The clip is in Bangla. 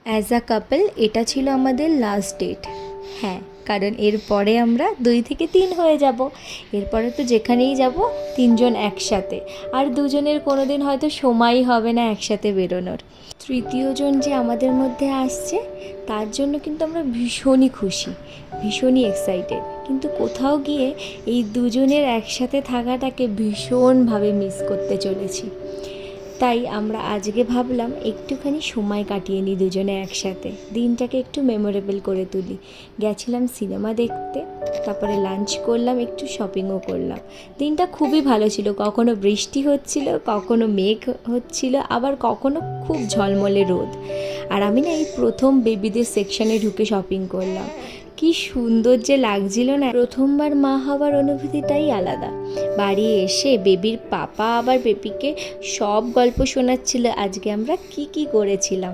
অ্যাজ আ কাপল এটা ছিল আমাদের লাস্ট ডেট। হ্যাঁ, কারণ এরপরে আমরা 2 থেকে 3 হয়ে যাব। এরপরে তো যেখানেই যাব 3 জন একসাথে, আর দুজনের কোনো দিন হয়তো সময়ই হবে না একসাথে বেরোনোর। তৃতীয় জন যে আমাদের মধ্যে আসছে তার জন্য কিন্তু আমরা ভীষণই খুশি, ভীষণই এক্সাইটেড, কিন্তু কোথাও গিয়ে এই দুজনের একসাথে থাকাটাকে ভীষণভাবে মিস করতে চলেছি। তাই আমরা আজকে ভাবলাম একটুখানি সময় কাটিয়ে নিই দুজনে একসাথে, দিনটাকে একটু মেমোরেবল করে তুলি। গেছিলাম সিনেমা দেখতে, তারপরে লাঞ্চ করলাম, একটু শপিংও করলাম। দিনটা খুবই ভালো ছিল, কখনো বৃষ্টি হচ্ছিল, কখনো মেঘ হচ্ছিল, আবার কখনো খুব ঝলমলে রোদ। আর আমি না এই প্রথম বেবিদের সেকশনে ঢুকে শপিং করলাম। কি সুন্দর যে লাগছিল না, প্রথমবার মা হওয়ার অনুভূতিটাই আলাদা। বাড়ি এসে বেবির পাপা আবার বেবিকে সব গল্প শোনাচ্ছিল আজকে আমরা কি কি করেছিলাম।